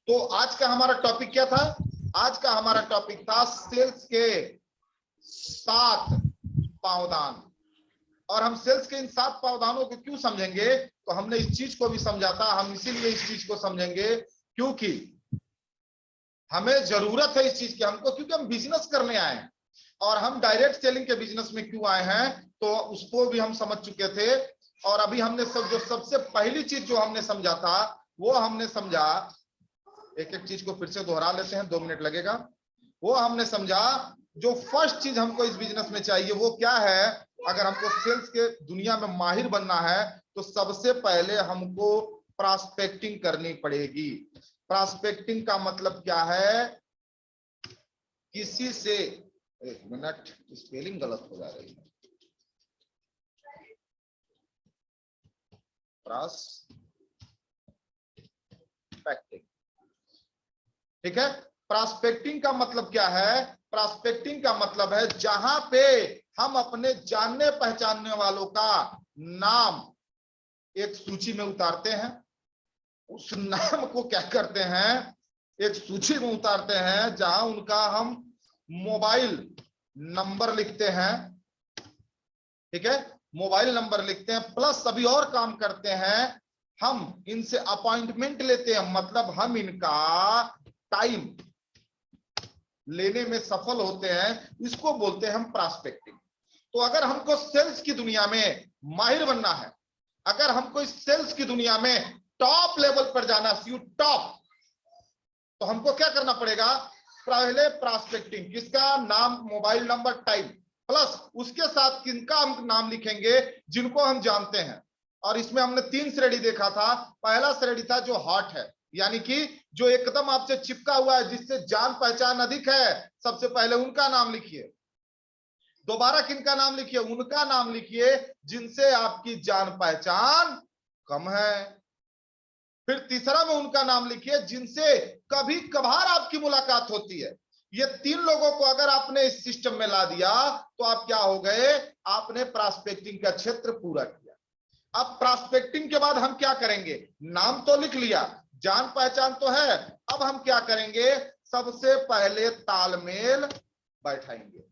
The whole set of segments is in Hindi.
तो आज का हमारा टॉपिक क्या था? आज का हमारा टॉपिक था सेल्स के 7 पावदान। और हम सेल्स के इन 7 पावदानों को क्यों समझेंगे? तो हमने इस चीज को भी समझा था, हम इसीलिए इस चीज को समझेंगे क्योंकि हमें जरूरत है इस चीज की, हमको, क्योंकि हम बिजनेस करने आए हैं। और हम डायरेक्ट सेलिंग के बिजनेस में क्यों आए हैं तो उसको भी हम समझ चुके थे। और अभी हमने जो सबसे पहली चीज जो हमने समझा था वो हमने समझा, एक एक चीज को फिर से दोहरा लेते हैं, 2 मिनट लगेगा। वो हमने समझा जो फर्स्ट चीज हमको इस बिजनेस में चाहिए वो क्या है? अगर हमको सेल्स के दुनिया में माहिर बनना है तो सबसे पहले हमको प्रॉस्पेक्टिंग करनी पड़ेगी। प्रॉस्पेक्टिंग का मतलब क्या है? किसी से, एक मिनट, स्पेलिंग गलत हो जा रही है। प्रॉस्पेक्टिंग, ठीक है। प्रॉस्पेक्टिंग का मतलब क्या है? प्रॉस्पेक्टिंग का मतलब है जहां पे हम अपने जानने पहचानने वालों का नाम एक सूची में उतारते हैं। उस नाम को क्या करते हैं? एक सूची में उतारते हैं जहां उनका हम मोबाइल नंबर लिखते हैं, ठीक है, मोबाइल नंबर लिखते हैं, प्लस सभी और काम करते हैं। हम इनसे अपॉइंटमेंट लेते हैं, मतलब हम इनका टाइम लेने में सफल होते हैं। इसको बोलते हैं हम प्रॉस्पेक्टिंग। तो अगर हमको सेल्स की दुनिया में माहिर बनना है, अगर हमको इस सेल्स की दुनिया में टॉप लेवल पर जाना, टॉप, तो हमको क्या करना पड़ेगा? पहले प्रॉस्पेक्टिंग, किसका नाम, मोबाइल नंबर, टाइम, प्लस उसके साथ किनका हम नाम लिखेंगे जिनको हम जानते हैं। और इसमें हमने 3 श्रेणी देखा था। पहला श्रेणी था जो हॉट है, यानी कि जो एकदम आपसे चिपका हुआ है, जिससे जान पहचान अधिक है, सबसे पहले उनका नाम लिखिए। दोबारा किनका नाम लिखिए? उनका नाम लिखिए जिनसे आपकी जान पहचान कम है। फिर तीसरा में उनका नाम लिखिए जिनसे कभी कभार आपकी मुलाकात होती है। ये 3 लोगों को अगर आपने इस सिस्टम में ला दिया तो आप क्या हो गए? आपने प्रॉस्पेक्टिंग का क्षेत्र पूरा किया। अब प्रॉस्पेक्टिंग के बाद हम क्या करेंगे? नाम तो लिख लिया, जान पहचान तो है, अब हम क्या करेंगे? सबसे पहले तालमेल बैठाएंगे।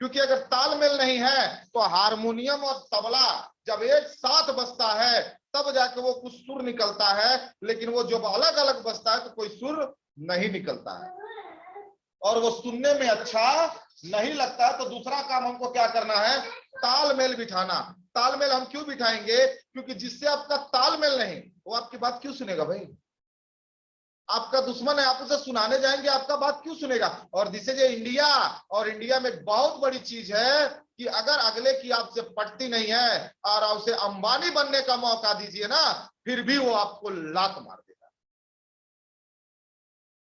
क्योंकि अगर तालमेल नहीं है तो हारमोनियम और तबला जब एक साथ बजता है तब जाके वो कुछ सुर निकलता है, लेकिन वो जब अलग अलग बजता है तो कोई सुर नहीं निकलता है और वो सुनने में अच्छा नहीं लगता है। तो दूसरा काम हमको क्या करना है? तालमेल बिठाना। तालमेल हम क्यों बिठाएंगे? क्योंकि जिससे आपका तालमेल नहीं, वो आपकी बात क्यों सुनेगा भाई? आपका दुश्मन है, आप उसे सुनाने जाएंगे, आपका बात क्यों सुनेगा? और दिस इज इंडिया, और इंडिया में बहुत बड़ी चीज है कि अगर अगले की आपसे पटती नहीं है और उसे अंबानी बनने का मौका दीजिए ना, फिर भी वो आपको लात मार देगा।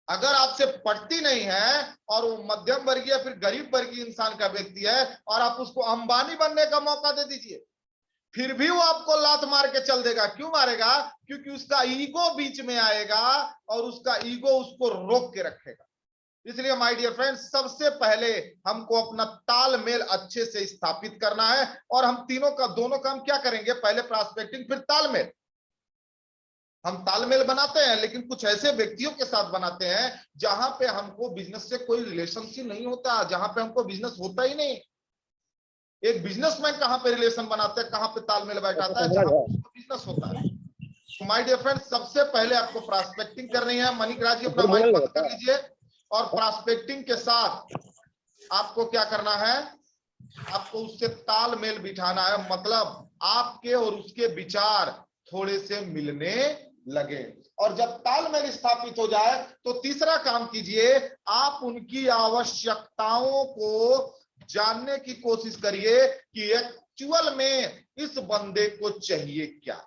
अगर आपसे पटती नहीं है और वो मध्यम वर्गीय फिर गरीब वर्गीय इंसान का व्यक्ति है और आप उसको अंबानी बनने का मौका दे दीजिए, फिर भी वो आपको लात मार के चल देगा। क्यों मारेगा? क्योंकि उसका ईगो बीच में आएगा और उसका ईगो उसको रोक के रखेगा। इसलिए माय डियर फ्रेंड्स, सबसे पहले हमको अपना तालमेल अच्छे से स्थापित करना है। और हम दोनों काम क्या करेंगे? पहले प्रॉस्पेक्टिंग, फिर तालमेल। हम तालमेल बनाते हैं लेकिन कुछ ऐसे व्यक्तियों के साथ बनाते हैं जहां पे हमको बिजनेस से कोई रिलेशनशिप नहीं होता, जहां पे हमको बिजनेस होता ही नहीं। एक बिजनेसमैन कहां पे रिलेशन बनाता है, कहां पे तालमेल बैठाता है? जहां पे उसको बिजनेस होता है। तो माय डियर फ्रेंड्स, सबसे पहले आपको प्रॉस्पेक्टिंग करनी है। मणिक राज जी अपना माइक बंद कर लीजिए। और प्रॉस्पेक्टिंग के साथ आपको क्या करना है? आपको उससे तालमेल बिठाना है, मतलब आपके और उसके विचार थोड़े से मिलने लगे। और जब तालमेल स्थापित हो जाए तो तीसरा काम कीजिए, आप उनकी आवश्यकताओं को जानने की कोशिश करिए कि एक्चुअल में इस बंदे को चाहिए क्या।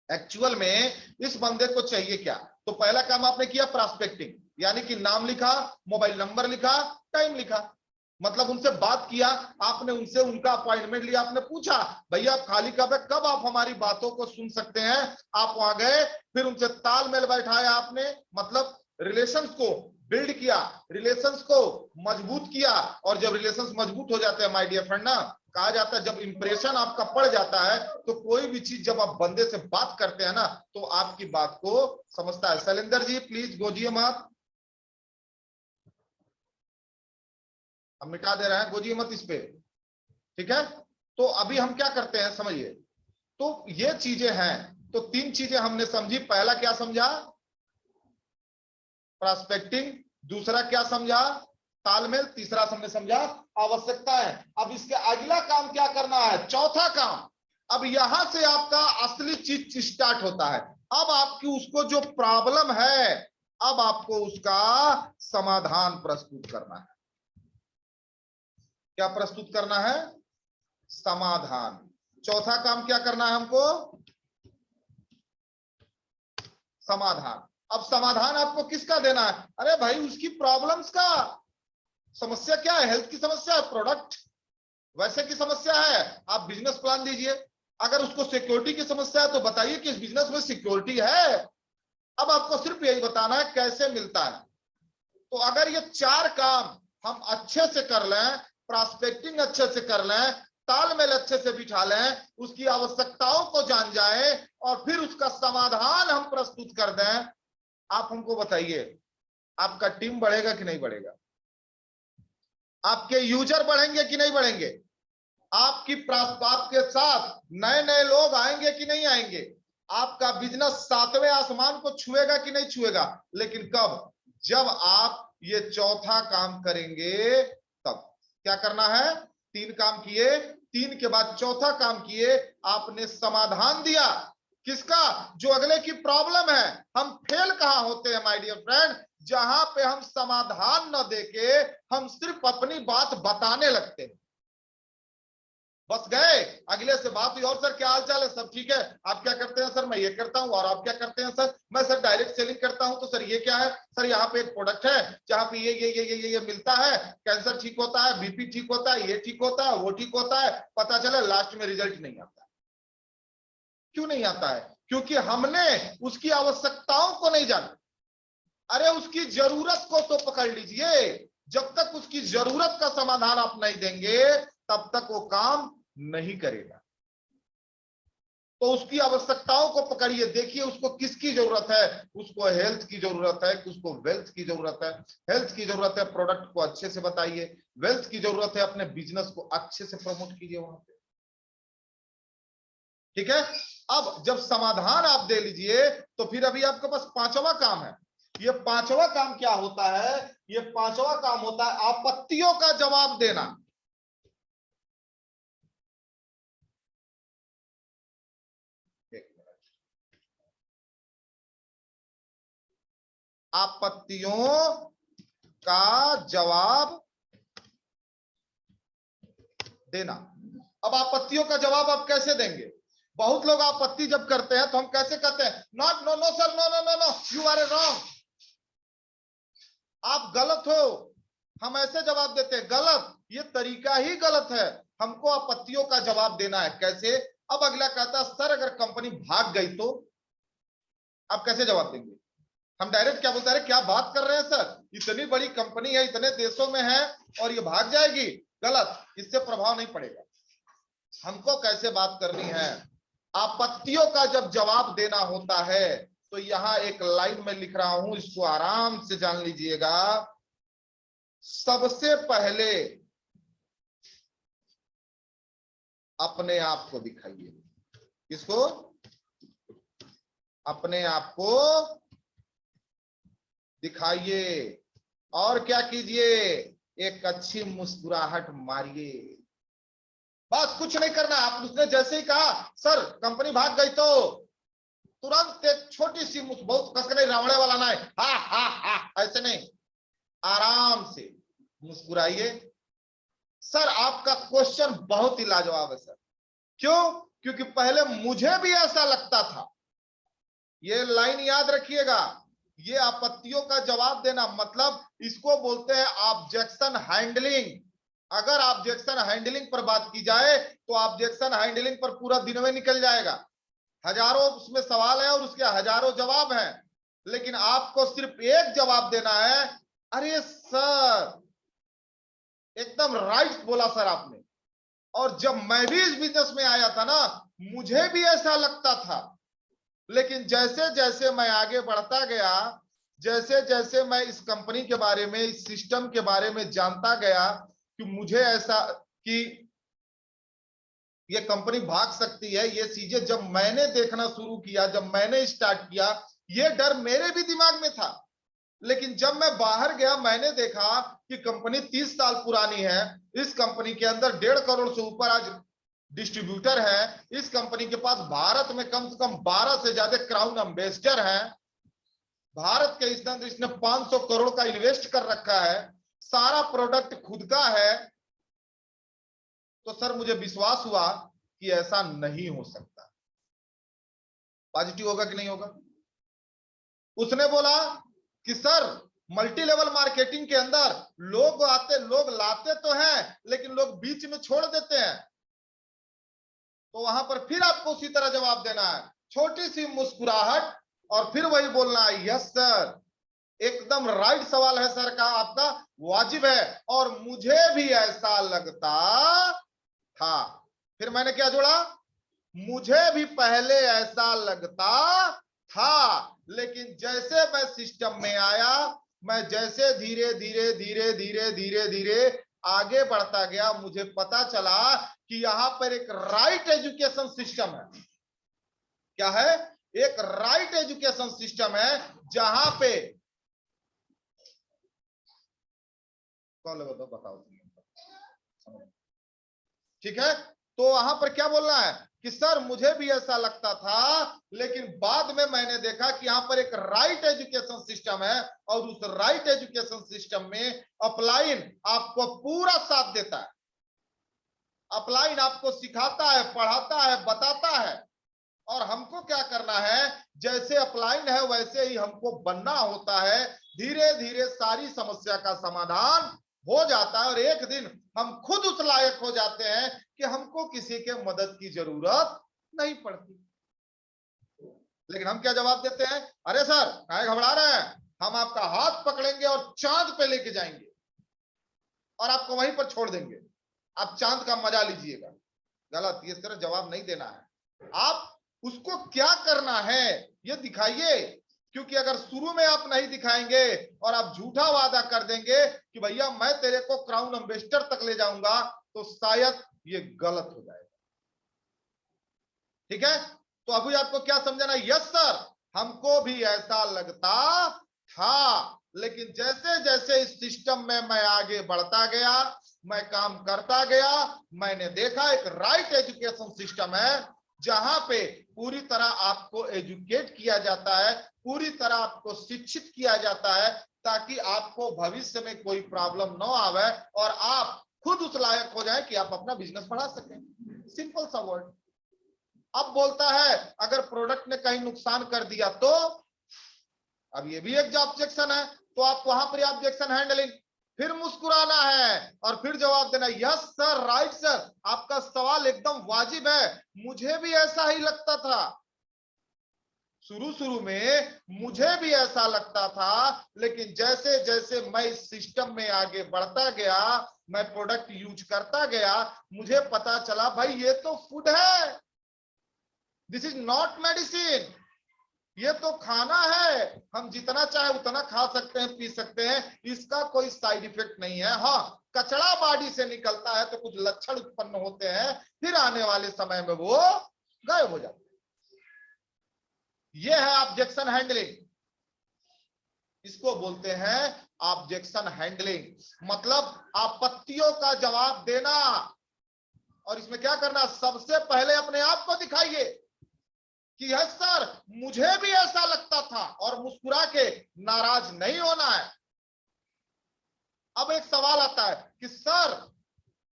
एक्चुअल में इस बंदे को चाहिए क्या? तो पहला काम आपने किया प्रॉस्पेक्टिंग, यानी कि नाम लिखा, मोबाइल नंबर लिखा, टाइम लिखा, मतलब उनसे बात किया, आपने उनसे उनका अपॉइंटमेंट लिया, आपने पूछा भैया आप खाली कब है, कब आप हमारी बातों को सुन सकते हैं? आप वहां गए, फिर उनसे तालमेल बैठाया आपने, मतलब रिलेशंस को बिल्ड किया, रिलेशंस को मजबूत किया। और जब रिलेशंस मजबूत हो जाते हैं माय डियर फ्रेंड ना, कहा जाता है जब इंप्रेशन आपका पड़ जाता है तो कोई भी चीज जब आप बंदे से बात करते हैं ना तो आपकी बात को समझता है। शैलेंद्र जी प्लीज गोजिए मत, हम मिटा दे रहे हैं, गोजिए मत इस पे, ठीक है। तो अभी हम क्या करते हैं समझिए, तो ये चीजें हैं, तो 3 चीजें हमने समझी। पहला क्या समझा, प्रोस्पेक्टिंग। दूसरा क्या समझा, तालमेल। तीसरा हमने समझा आवश्यकता है। अब इसके अगला काम क्या करना है, चौथा काम। अब यहां से आपका असली चीज स्टार्ट होता है। अब आपकी उसको जो प्रॉब्लम है, अब आपको उसका समाधान प्रस्तुत करना है। क्या प्रस्तुत करना है, समाधान। चौथा काम क्या करना है हमको, समाधान। अब समाधान आपको किसका देना है, अरे भाई उसकी प्रॉब्लम्स का। समस्या क्या है, हेल्थ की समस्या है, प्रोडक्ट वैसे की समस्या है, आप बिजनेस प्लान दीजिए। अगर उसको सिक्योरिटी की समस्या है तो बताइए कि इस बिजनेस में सिक्योरिटी है। अब आपको सिर्फ यही बताना है कैसे मिलता है। तो अगर ये 4 काम हम अच्छे से कर लें, प्रॉस्पेक्टिंग अच्छे से कर लें, तालमेल अच्छे से बिठा लें, उसकी आवश्यकताओं को जान जाए और फिर उसका समाधान हम प्रस्तुत कर दें, आप हमको बताइए आपका टीम बढ़ेगा कि नहीं बढ़ेगा, आपके यूजर बढ़ेंगे कि नहीं बढ़ेंगे, आपके साथ नए नए लोग आएंगे कि नहीं आएंगे, आपका बिजनेस 7वें आसमान को छुएगा कि नहीं छुएगा। लेकिन कब, जब आप ये चौथा काम करेंगे तब। क्या करना है, 3 काम किए, 3 के बाद चौथा काम किए, आपने समाधान दिया किसका, जो अगले की प्रॉब्लम है। हम फेल कहां होते हैं माय डियर फ्रेंड, जहां पे हम समाधान न देके हम सिर्फ अपनी बात बताने लगते हैं। बस गए, अगले से बात हुई, और सर क्या हाल चाल है, सब ठीक है, आप क्या करते हैं, सर मैं ये करता हूं, और आप क्या करते हैं, सर मैं सर डायरेक्ट सेलिंग करता हूं, तो सर ये क्या है, सर यहाँ पे एक प्रोडक्ट है जहाँ पे ये मिलता है, कैंसर ठीक होता है, बीपी ठीक होता है, ये ठीक होता है, वो ठीक होता है। पता चला लास्ट में रिजल्ट नहीं आता। क्यों नहीं आता है, क्योंकि हमने उसकी आवश्यकताओं को नहीं जाना। अरे उसकी जरूरत को तो पकड़ लीजिए, जब तक उसकी जरूरत का समाधान आप नहीं देंगे तब तक वो काम नहीं करेगा। तो उसकी आवश्यकताओं को पकड़िए, देखिए उसको किसकी जरूरत है, उसको हेल्थ की जरूरत है, उसको वेल्थ की जरूरत है। हेल्थ की जरूरत है, प्रोडक्ट को अच्छे से बताइए। वेल्थ की जरूरत है, अपने बिजनेस को अच्छे से प्रमोट कीजिए वहां पे, ठीक है। अब जब समाधान आप दे लीजिए तो फिर अभी आपके पास 5वां काम है। ये 5वां काम क्या होता है, ये 5वां काम होता है आपत्तियों का जवाब देना। आपत्तियों का जवाब देना। अब आपत्तियों का जवाब आप कैसे देंगे, बहुत लोग आपत्ति जब करते हैं तो हम कैसे कहते हैं, not, no no sir, no no no no, you are a wrong, आप गलत हो। हम ऐसे जवाब देते हैं, गलत, ये तरीका ही गलत है। हमको आपत्तियों का जवाब देना है कैसे। अब अगला कहता है सर अगर कंपनी भाग गई तो, आप कैसे जवाब देंगे। हम डायरेक्ट क्या बोलते हैं, क्या बात कर रहे हैं सर, इतनी बड़ी कंपनी है, इतने देशों में है और ये भाग जाएगी, गलत, इससे प्रभाव नहीं पड़ेगा। हमको कैसे बात करनी है, आपत्तियों का जब जवाब देना होता है तो यहां एक लाइन में लिख रहा हूं, इसको आराम से जान लीजिएगा। सबसे पहले अपने आप को दिखाइए, किसको, अपने आप को दिखाइए, और क्या कीजिए, एक अच्छी मुस्कुराहट मारिए, बस कुछ नहीं करना। आप उसने जैसे ही कहा सर कंपनी भाग गई तो तुरंत एक छोटी सी बहुत कस नहीं, रावणे वाला ना है, हा हा हा, ऐसे नहीं, आराम से मुस्कुराइए। सर आपका क्वेश्चन बहुत ही लाजवाब है सर, क्यों, क्योंकि पहले मुझे भी ऐसा लगता था। ये लाइन याद रखिएगा, ये आपत्तियों का जवाब देना मतलब इसको बोलते हैं ऑब्जेक्शन हैंडलिंग। अगर ऑब्जेक्शन हैंडलिंग पर बात की जाए तो ऑब्जेक्शन हैंडलिंग पर पूरा दिन में निकल जाएगा, हजारों उसमें सवाल है और उसके हजारों जवाब हैं, लेकिन आपको सिर्फ एक जवाब देना है, अरे सर, एकदम राइट बोला सर आपने। और जब मैं भी इस बिजनेस में आया था ना, मुझे भी ऐसा लगता था, लेकिन जैसे जैसे मैं आगे बढ़ता गया, जैसे जैसे मैं इस कंपनी के बारे में, इस सिस्टम के बारे में जानता गया कि मुझे ऐसा कि ये कंपनी भाग सकती है, ये चीजें जब मैंने देखना शुरू किया, जब मैंने स्टार्ट किया, ये डर मेरे भी दिमाग में था। लेकिन जब मैं बाहर गया, मैंने देखा कि कंपनी 30 साल पुरानी है। इस कंपनी के अंदर 1.5 करोड़ से ऊपर आज डिस्ट्रीब्यूटर है। इस कंपनी के पास भारत में कम से कम 12 से ज्यादा क्राउन एम्बेसडर हैं। भारत के अंदर इसने 500 करोड़ का इन्वेस्ट कर रखा है। सारा प्रोडक्ट खुद का है। तो सर मुझे विश्वास हुआ कि ऐसा नहीं हो सकता। पॉजिटिव होगा कि नहीं होगा? उसने बोला कि सर, मल्टी लेवल मार्केटिंग के अंदर लोग आते, लोग लाते तो हैं, लेकिन लोग बीच में छोड़ देते हैं। तो वहां पर फिर आपको उसी तरह जवाब देना है, छोटी सी मुस्कुराहट, और फिर वही बोलना है, यस सर, एकदम राइट सवाल है सर का आपका, वाजिब है, और मुझे भी ऐसा लगता था। फिर मैंने क्या जोड़ा? मुझे भी पहले ऐसा लगता था, लेकिन जैसे मैं सिस्टम में आया, मैं जैसे धीरे धीरे धीरे धीरे धीरे धीरे आगे बढ़ता गया, मुझे पता चला कि यहां पर एक राइट एजुकेशन सिस्टम है। क्या है? एक राइट एजुकेशन सिस्टम है, जहां पे कौन बताओ, ठीक है? तो वहां पर क्या बोलना है कि सर मुझे भी ऐसा लगता था, लेकिन बाद में मैंने देखा कि यहां पर एक राइट एजुकेशन सिस्टम है, और उस राइट एजुकेशन सिस्टम में अपलाइन आपको पूरा साथ देता है। अपलाइन आपको सिखाता है, पढ़ाता है, बताता है, और हमको क्या करना है, जैसे अपलाइन है वैसे ही हमको बनना होता है। धीरे धीरे सारी समस्या का समाधान हो जाता है, और एक दिन हम खुद उस लायक हो जाते हैं कि हमको किसी के मदद की जरूरत नहीं पड़ती। लेकिन हम क्या जवाब देते हैं? अरे सर, काहे घबरा रहे हैं, हम आपका हाथ पकड़ेंगे और चांद पे लेके जाएंगे, और आपको वहीं पर छोड़ देंगे, आप चांद का मजा लीजिएगा। गलत, ये तरह जवाब नहीं देना है। आप उसको क्या करना है ये दिखाइए, क्योंकि अगर शुरू में आप नहीं दिखाएंगे और आप झूठा वादा कर देंगे कि भैया मैं तेरे को क्राउन एम्बेसडर तक ले जाऊंगा, तो शायद ये गलत हो जाएगा। ठीक है? तो अभी आपको क्या समझाना? यस सर, हमको भी ऐसा लगता था, लेकिन जैसे जैसे इस सिस्टम में मैं आगे बढ़ता गया, मैं काम करता गया, मैंने देखा एक राइट एजुकेशन सिस्टम है, जहां पे पूरी तरह आपको एजुकेट किया जाता है, पूरी तरह आपको शिक्षित किया जाता है, ताकि आपको भविष्य में कोई प्रॉब्लम न आवे और आप खुद उस लायक हो जाए कि आप अपना बिजनेस बढ़ा सकें। सिंपल सा वर्ड। अब बोलता है अगर प्रोडक्ट ने कहीं नुकसान कर दिया तो, अब ये भी एक ऑब्जेक्शन है, तो आप वहां पर ऑब्जेक्शन हैंडलिंग, फिर मुस्कुराना है और फिर जवाब देना, यस सर, राइट सर, आपका सवाल एकदम वाजिब है, मुझे भी ऐसा ही लगता था। शुरू शुरू में मुझे भी ऐसा लगता था, लेकिन जैसे जैसे मैं इस सिस्टम में आगे बढ़ता गया, मैं प्रोडक्ट यूज करता गया, मुझे पता चला भाई ये तो फूड है, दिस इज नॉट मेडिसिन, ये तो खाना है, हम जितना चाहे उतना खा सकते हैं, पी सकते हैं, इसका कोई साइड इफेक्ट नहीं है। हाँ, कचरा बॉडी से निकलता है तो कुछ लक्षण उत्पन्न होते हैं, फिर आने वाले समय में वो गायब हो जाते हैं। ये है ऑब्जेक्शन हैंडलिंग, इसको बोलते हैं ऑब्जेक्शन हैंडलिंग, मतलब आपत्तियों का जवाब देना। और इसमें क्या करना? सबसे पहले अपने आप को दिखाइए कि यस सर, मुझे भी ऐसा लगता था, और मुस्कुरा के नाराज नहीं होना है। अब एक सवाल आता है कि सर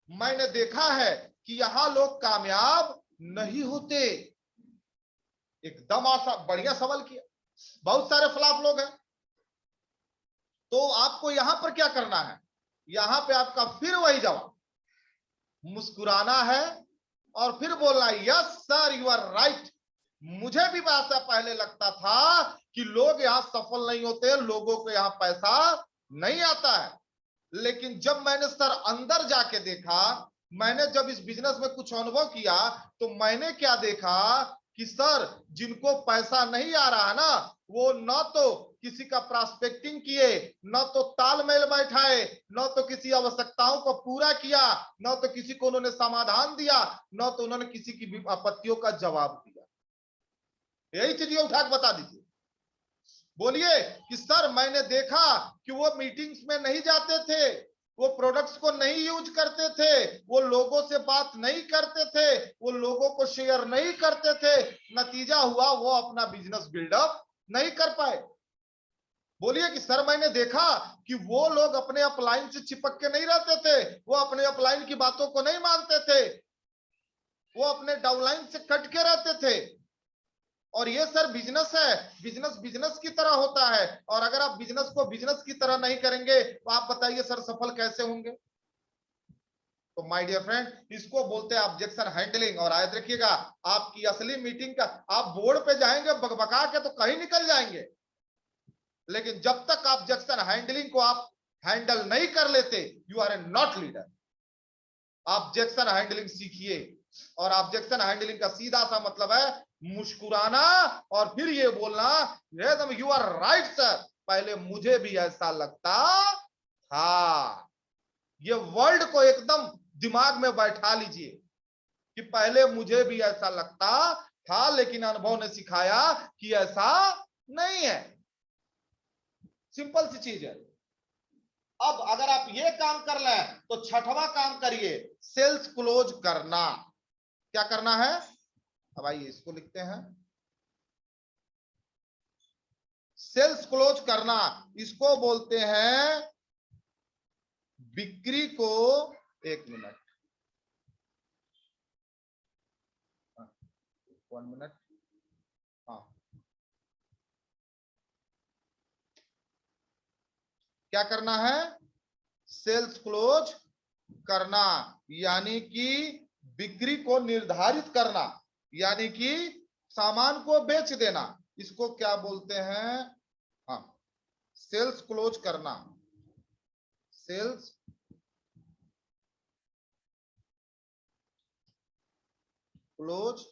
मैंने देखा है कि यहां लोग कामयाब नहीं होते। एकदम बढ़िया सवाल किया, बहुत सारे फ्लॉप लोग हैं। तो आपको यहां पर क्या करना है? यहां पे आपका फिर वही जवाब, मुस्कुराना है और फिर बोलना, yes sir, you are right, मुझे भी ऐसा पहले लगता था कि लोग यहां सफल नहीं होते, लोगों को यहां पैसा नहीं आता है। लेकिन जब मैंने सर अंदर जाके देखा, मैंने जब इस बिजनेस में कुछ अनुभव किया, तो मैंने क्या देखा कि सर जिनको पैसा नहीं आ रहा ना, वो न तो किसी का प्रॉस्पेक्टिंग किए, न तो तालमेल बैठाए, न तो किसी आवश्यकताओं को पूरा किया, न तो किसी को उन्होंने समाधान दिया, न तो उन्होंने किसी की आपत्तियों का जवाब दिया। यही चीजें उठा के बता दीजिए। बोलिए कि सर मैंने देखा कि वो मीटिंग्स में नहीं जाते थे, वो प्रोडक्ट्स को नहीं यूज करते थे, वो लोगों से बात नहीं करते थे, वो लोगों को शेयर नहीं करते थे, नतीजा हुआ वो अपना बिजनेस बिल्डअप नहीं कर पाए। बोलिए कि सर मैंने देखा कि वो लोग अपने अपलाइन से चिपक के नहीं रहते थे, वो अपने अपलाइन की बातों को नहीं मानते थे, वो अपने डाउनलाइन से कट के रहते थे। और ये सर बिजनेस है, बिजनेस बिजनेस की तरह होता है, और अगर आप बिजनेस को बिजनेस की तरह नहीं करेंगे तो आप बताइए सर सफल कैसे होंगे। तो माय डियर फ्रेंड, इसको बोलते हैं ऑब्जेक्शन हैंडलिंग। और याद रखिएगा, आपकी असली मीटिंग का आप बोर्ड पे जाएंगे बकबका के तो कहीं निकल जाएंगे, लेकिन जब तक ऑब्जेक्शन हैंडलिंग को आप हैंडल नहीं कर लेते, you are a not leader. Objection handling सीखिए, और ऑब्जेक्शन हैंडलिंग का सीधा सा मतलब है मुस्कुराना और फिर ये बोलना, एकदम यू आर राइट सर, पहले मुझे भी ऐसा लगता था। ये वर्ड को एकदम दिमाग में बैठा लीजिए कि पहले मुझे भी ऐसा लगता था, लेकिन अनुभव ने सिखाया कि ऐसा नहीं है। सिंपल सी चीज है। अब अगर आप ये काम कर लें तो छठवां काम करिए, सेल्स क्लोज करना। क्या करना है? अब आइए इसको लिखते हैं, सेल्स क्लोज करना। इसको बोलते हैं बिक्री को, एक मिनट, 1 मिनट, हाँ, क्या करना है? सेल्स क्लोज करना, यानी कि बिक्री को निर्धारित करना, यानी कि सामान को बेच देना। इसको क्या बोलते हैं? हाँ, सेल्स क्लोज करना, सेल्स क्लोज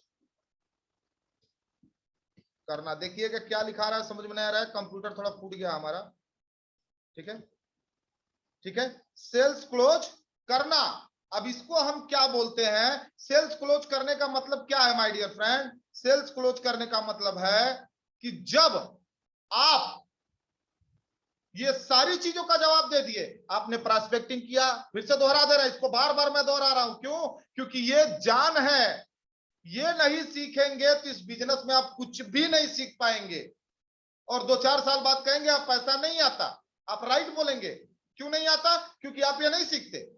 करना। देखिएगा क्या लिखा रहा है, समझ में नहीं आ रहा है, कंप्यूटर थोड़ा फूट गया हमारा। ठीक है, ठीक है, सेल्स क्लोज करना। अब इसको हम क्या बोलते हैं? सेल्स क्लोज करने का मतलब क्या है my dear friend? Sales close करने का मतलब है कि जब आप ये सारी चीजों का जवाब दे दिए, आपने प्रॉस्पेक्टिंग किया, फिर से दोहरा दे रहा है, इसको बार बार मैं दोहरा रहा हूं, क्यों? क्योंकि ये जान है, ये नहीं सीखेंगे तो इस बिजनेस में आप कुछ भी नहीं सीख पाएंगे। और 2-4 साल बाद कहेंगे आप पैसा नहीं आता, आप राइट बोलेंगे। क्यों नहीं आता? क्योंकि आप ये नहीं सीखते।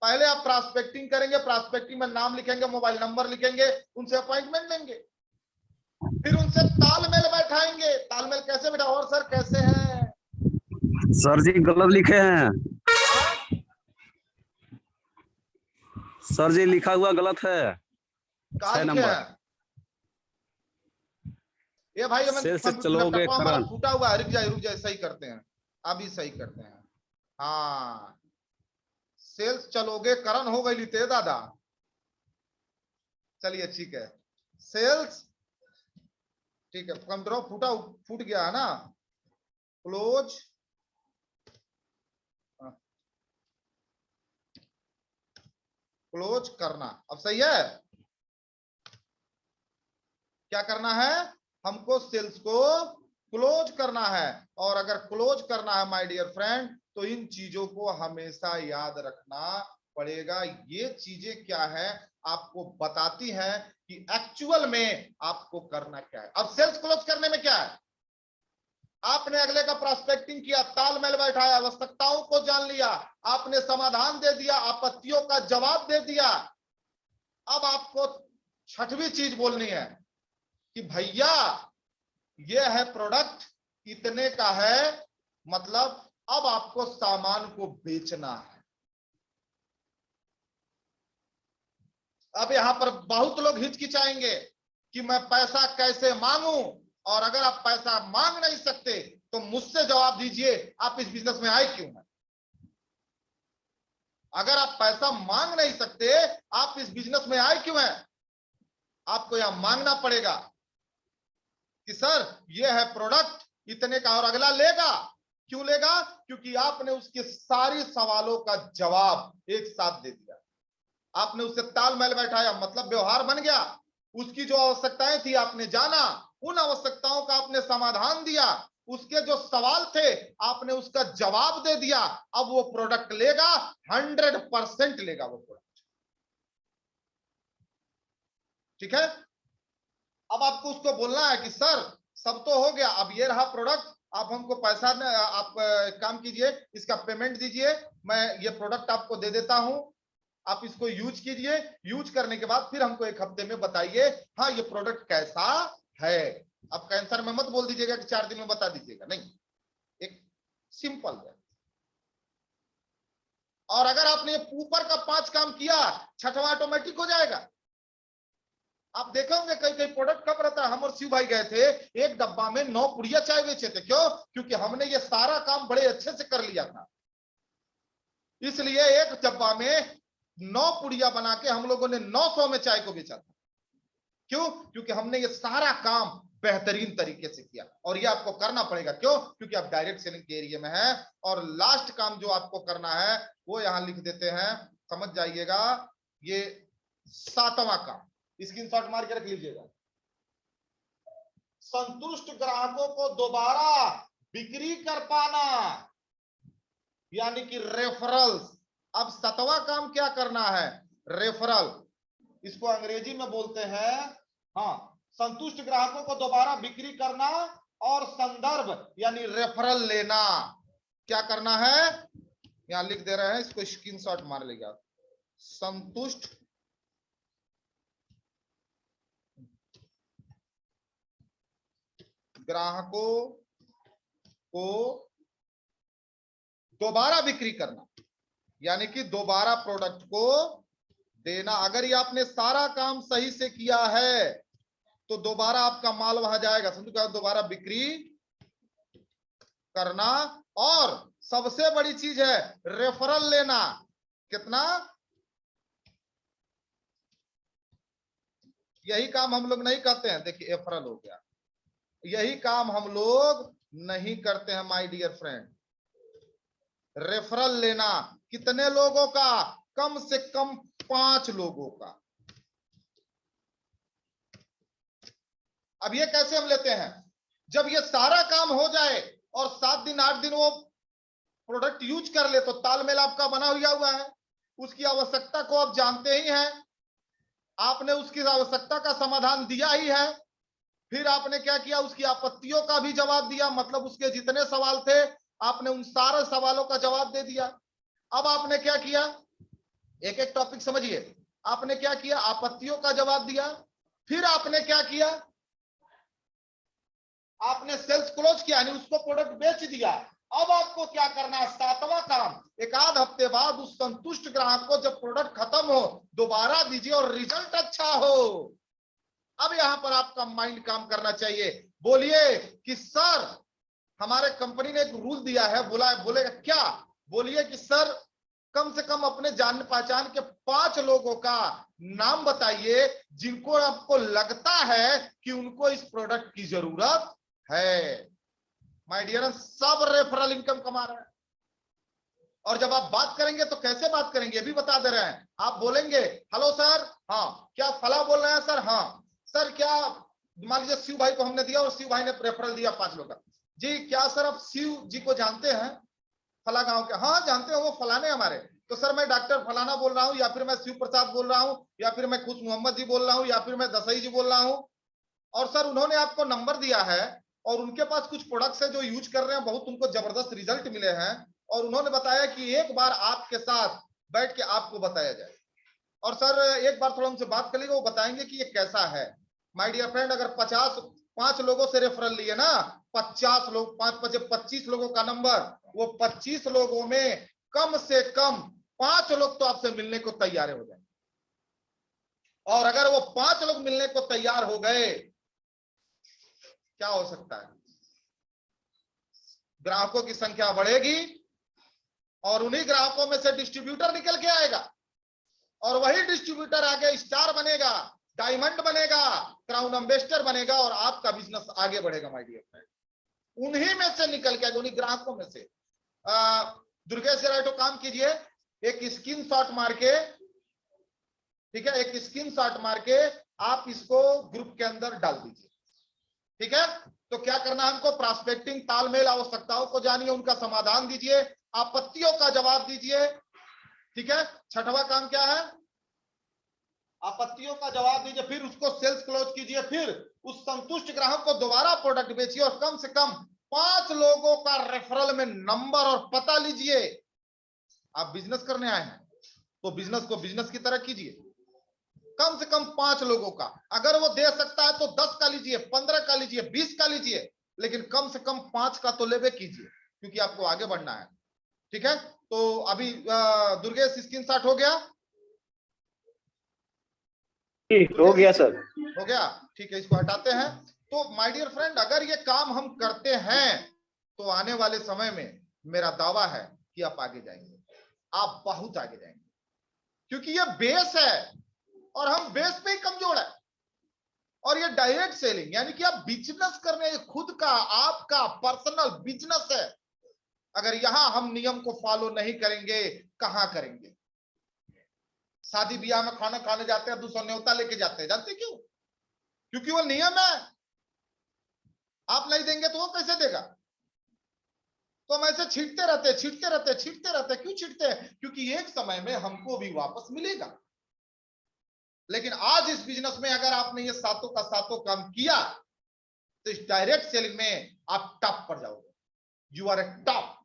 पहले आप प्रॉस्पेक्टिंग करेंगे, प्रॉस्पेक्टिंग में नाम लिखेंगे, मोबाइल नंबर लिखेंगे, उनसे अपॉइंटमेंट लेंगे, फिर उनसे तालमेल बैठाएंगे। तालमेल कैसे बैठा? और सर कैसे हैं? सर जी गलत लिखे हैं, हाँ? सर जी लिखा हुआ गलत है, कहा 6 लिखे नंबर। हैं? ये भाई हमें सेल से चलोगे लैपटॉप हमारा करण। फूटा हुआ है, रुक जाए रुक जाए, सही करते हैं, अभी सही करते हैं। हाँ, सेल्स चलोगे करण हो गई लीते दादा। चलिए ठीक है, सेल्स, ठीक है, कंप्यूटर फूट गया है ना, क्लोज, क्लोज करना। अब सही है? क्या करना है? हमको सेल्स को क्लोज करना है। और अगर क्लोज करना है माय डियर फ्रेंड, तो इन चीजों को हमेशा याद रखना पड़ेगा। ये चीजें क्या है, आपको बताती हैं कि एक्चुअल में आपको करना क्या है। अब सेल्स क्लोज करने में क्या है? आपने अगले का प्रॉस्पेक्टिंग किया, तालमेल बैठाया, आवश्यकताओं को जान लिया, आपने समाधान दे दिया, आपत्तियों का जवाब दे दिया। अब आपको छठवीं चीज बोलनी है कि भैया ये है प्रोडक्ट, इतने का है, मतलब अब आपको सामान को बेचना है। अब यहां पर बहुत लोग हिचकिचाएंगे कि मैं पैसा कैसे मांगू, और अगर आप पैसा मांग नहीं सकते तो मुझसे जवाब दीजिए, आप इस बिजनेस में आए क्यों हैं? अगर आप पैसा मांग नहीं सकते, आप इस बिजनेस में आए क्यों हैं? आपको यहां मांगना पड़ेगा कि सर ये है प्रोडक्ट इतने का, और अगला लेगा। क्यों लेगा? क्योंकि आपने उसके सारे सवालों का जवाब एक साथ दे दिया, आपने उससे तालमेल बैठाया, मतलब व्यवहार बन गया। उसकी जो आवश्यकताएं थी आपने जाना, उन आवश्यकताओं का आपने समाधान दिया, उसके जो सवाल थे आपने उसका जवाब दे दिया। अब वो प्रोडक्ट लेगा, 100% लेगा वो प्रोडक्ट। ठीक है? अब आपको उसको बोलना है कि सर सब तो हो गया, अब ये रहा प्रोडक्ट, आप हमको पैसा आप काम कीजिए, इसका पेमेंट दीजिए, मैं ये प्रोडक्ट आपको दे देता हूं, आप इसको यूज कीजिए। यूज करने के बाद फिर हमको 1 हफ्ते में बताइए, हाँ ये प्रोडक्ट कैसा है। अब कैंसर में मत बोल दीजिएगा कि 4 दिन में बता दीजिएगा, नहीं, एक सिंपल है। और अगर आपने ऊपर का 5 काम किया, 6वां ऑटोमेटिक हो जाएगा। आप देखोगे कई कई प्रोडक्ट कब रहता है। हम और शिव भाई गए थे, एक डब्बा में 9 पुड़िया चाय बेचे थे। क्यों? क्योंकि हमने ये सारा काम बड़े अच्छे से कर लिया था, इसलिए एक डब्बा में 9 पुड़िया बना के हम लोगों ने 900 में चाय को बेचा था। क्यों? क्योंकि हमने ये सारा काम बेहतरीन तरीके से किया, और ये आपको करना पड़ेगा। क्यों? क्योंकि आप डायरेक्ट सेलिंग के एरिया में हैं। और लास्ट काम जो आपको करना है वो यहां लिख देते हैं, समझ जाइएगा, ये 7वां काम स्क्रीनशॉट मार के रख लीजिएगा। संतुष्ट ग्राहकों को दोबारा बिक्री कर पाना, यानी कि रेफरल्स। अब 7वां काम क्या करना है? रेफरल। इसको अंग्रेजी में बोलते हैं, हाँ, संतुष्ट ग्राहकों को दोबारा बिक्री करना और संदर्भ यानी रेफरल लेना। क्या करना है? यहां लिख दे रहे हैं, इसको स्क्रीनशॉट मार लेगा। संतुष्ट ग्राहकों को दोबारा बिक्री करना, यानी कि दोबारा प्रोडक्ट को देना। अगर ये आपने सारा काम सही से किया है तो दोबारा आपका माल वहां जाएगा। समझो, दोबारा बिक्री करना, और सबसे बड़ी चीज है रेफरल लेना। कितना? यही काम हम लोग नहीं करते हैं। देखिए रेफरल हो गया, यही काम हम लोग नहीं करते हैं माय डियर फ्रेंड। रेफरल लेना कितने लोगों का? कम से कम 5 लोगों का। अब ये कैसे हम लेते हैं? जब ये सारा काम हो जाए और 7 दिन 8 दिन वो प्रोडक्ट यूज कर ले, तो तालमेल आपका बना हुआ है, उसकी आवश्यकता को आप जानते ही हैं, आपने उसकी आवश्यकता का समाधान दिया ही है। फिर आपने क्या किया? उसकी आपत्तियों का भी जवाब दिया, मतलब उसके जितने सवाल थे आपने उन सारे सवालों का जवाब दे दिया। अब आपने क्या किया? एक एक टॉपिक समझिए। आपने क्या किया? आपत्तियों का जवाब दिया। फिर आपने क्या किया? आपने सेल्स क्लोज किया, यानी उसको प्रोडक्ट बेच दिया। अब आपको क्या करना है? 7वां काम, 1 आध हफ्ते बाद उस संतुष्ट ग्राहक को जब प्रोडक्ट खत्म हो दोबारा दीजिए और रिजल्ट अच्छा हो। अब यहां पर आपका माइंड काम करना चाहिए। बोलिए कि सर हमारे कंपनी ने एक रूल दिया है। बोलेगा क्या? बोलिए कि सर कम से कम अपने जान पहचान के 5 लोगों का नाम बताइए जिनको आपको लगता है कि उनको इस प्रोडक्ट की जरूरत है। माय डियर, सब रेफरल इनकम कमा रहे हैं। और जब आप बात करेंगे तो कैसे बात करेंगे ये भी बता दे रहे हैं। आप बोलेंगे हेलो सर, हाँ क्या फला बोल रहे हैं सर, हाँ सर क्या, मान लीजिए शिव भाई को हमने दिया और शिव भाई ने रेफरल दिया 5 लोग का। जी क्या सर आप शिव जी को जानते हैं, फला गांव के? हाँ जानते हो, वो फलाने हमारे। तो सर मैं डॉक्टर फलाना बोल रहा हूँ, या फिर मैं शिव प्रसाद बोल रहा हूँ, या फिर मैं खुश मोहम्मद जी बोल रहा हूँ, या फिर मैं दसई जी बोल रहा हूँ। और सर उन्होंने आपको नंबर दिया है और उनके पास कुछ प्रोडक्ट्स है जो यूज कर रहे हैं, बहुत उनको जबरदस्त रिजल्ट मिले हैं, और उन्होंने बताया कि एक बार आपके साथ बैठ के आपको बताया जाए। और सर एक बार थोड़ा उनसे बात कर लीजिए, वो बताएंगे कि ये कैसा है। माय डियर फ्रेंड, अगर 5 लोगों से रेफरल लिए ना, 50 लोग, 25 लोगों का नंबर, वो 25 लोगों में कम से कम 5 लोग तो आपसे मिलने को तैयार हो जाए। और अगर वो 5 लोग मिलने को तैयार हो गए, क्या हो सकता है? ग्राहकों की संख्या बढ़ेगी और उन्हीं ग्राहकों में से डिस्ट्रीब्यूटर निकल के आएगा और वही डिस्ट्रीब्यूटर आगे स्टार बनेगा, डायमंड बनेगा, क्राउन एम्बेसडर बनेगा और आपका बिजनेस आगे बढ़ेगा माय डियर फ्रेंड। उन्हीं में से निकल के, उन्हीं ग्राहकों में से। दुर्गेश राइटो काम कीजिए, एक स्क्रीनशॉट मार के, ठीक है, एक स्क्रीनशॉट मार के आप इसको ग्रुप के अंदर डाल दीजिए, ठीक है। तो क्या करना है हमको, प्रॉस्पेक्टिंग, तालमेल, आवश्यकताओं को जानिए, उनका समाधान दीजिए, आपत्तियों का जवाब दीजिए, ठीक है। छठवां काम क्या है, आपत्तियों का जवाब दीजिए, फिर उसको सेल्स क्लोज कीजिए, फिर उस संतुष्ट ग्राहक को दोबारा प्रोडक्ट बेचिए और कम से कम 5 लोगों का रेफरल में नंबर और पता लीजिए। आप बिजनेस करने आए हैं तो बिजनेस को बिजनेस की तरह कीजिए, कम से कम 5 लोगों का, अगर वो दे सकता है तो 10 का लीजिए, 15 का लीजिए, 20 का लीजिए, लेकिन कम से कम 5 का तो लेवे कीजिए, क्योंकि आपको आगे बढ़ना है, ठीक है। तो अभी दुर्गेश स्क्रीनशॉट हो गया, हो गया सर, हो गया, ठीक है, इसको हटाते हैं। तो माय डियर फ्रेंड, अगर ये काम हम करते हैं तो आने वाले समय में मेरा दावा है कि आप आगे जाएंगे, आप बहुत आगे जाएंगे, क्योंकि ये बेस है और हम बेस पे ही कमजोर है। और ये डायरेक्ट सेलिंग, यानी कि आप बिजनेस करने, खुद का आपका पर्सनल बिजनेस है। अगर यहां हम नियम को फॉलो नहीं करेंगे, कहां करेंगे। शादी ब्याह में खाना खाने जाते हैं, दूसरा न्योता लेके जाते हैं, जानते क्यों? क्योंकि वो नियम है, आप नहीं देंगे तो वो कैसे देगा। तो हम ऐसे छींटते रहते क्यों छींटते हैं? क्योंकि एक समय में हमको भी वापस मिलेगा। लेकिन आज इस बिजनेस में अगर आपने ये सातों का सातों काम किया तो इस डायरेक्ट सेलिंग में आप टॉप पर जाओगे, यू आर ए टॉप।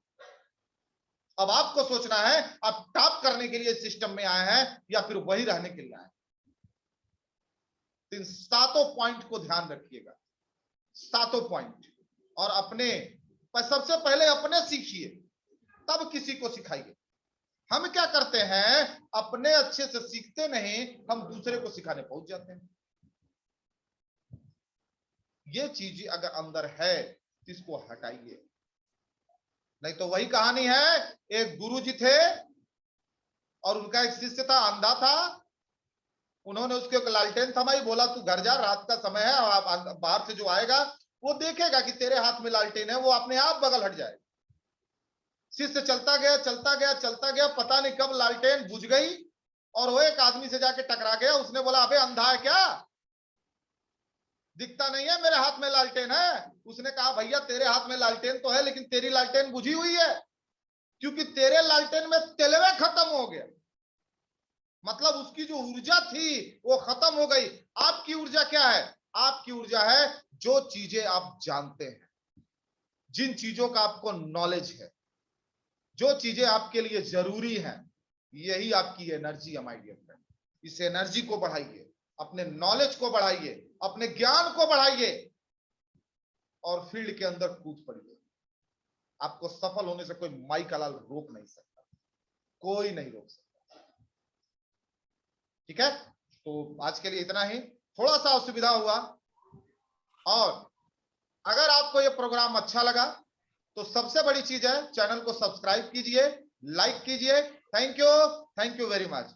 अब आपको सोचना है आप टॉप करने के लिए सिस्टम में आए हैं या फिर वही रहने के लिए आए हैं। इन सातों पॉइंट को ध्यान रखिएगा, सातों पॉइंट, और अपने सबसे पहले अपने सीखिए, तब किसी को सिखाइए। हम क्या करते हैं, अपने अच्छे से सीखते नहीं, हम दूसरे को सिखाने पहुंच जाते हैं। ये चीज अगर अंदर है तो इसको हटाइए, नहीं तो वही कहानी है। एक गुरुजी थे और उनका एक शिष्य था, अंधा था। उन्होंने उसके एक लालटेन थमाई, बोला तू घर जा, रात का समय है, बाहर से जो आएगा वो देखेगा कि तेरे हाथ में लालटेन है, वो अपने आप बगल हट जाएगा। शिष्य चलता गया, पता नहीं कब लालटेन बुझ गई और वो एक आदमी से जाके टकरा गया। उसने बोला, अबे अंधा है क्या, दिखता नहीं है, मेरे हाथ में लालटेन है। उसने कहा, भैया तेरे हाथ में लालटेन तो है, लेकिन तेरी लालटेन बुझी हुई है, क्योंकि तेरे लालटेन में तेलवे खत्म हो गया। मतलब उसकी जो ऊर्जा थी वो खत्म हो गई। आपकी ऊर्जा क्या है? आपकी ऊर्जा है जो चीजें आप जानते हैं, जिन चीजों का आपको नॉलेज है, जो चीजें आपके लिए जरूरी हैं, यही आपकी एनर्जी है माय डियर फ्रेंड। इस एनर्जी को बढ़ाइए, अपने नॉलेज को बढ़ाइए, अपने ज्ञान को बढ़ाइए और फील्ड के अंदर कूद पड़िए। आपको सफल होने से कोई माई का लाल रोक नहीं सकता, कोई नहीं रोक सकता, ठीक है। तो आज के लिए इतना ही, थोड़ा सा असुविधा हुआ। और अगर आपको यह प्रोग्राम अच्छा लगा तो सबसे बड़ी चीज है, चैनल को सब्सक्राइब कीजिए, लाइक कीजिए। Thank you very much.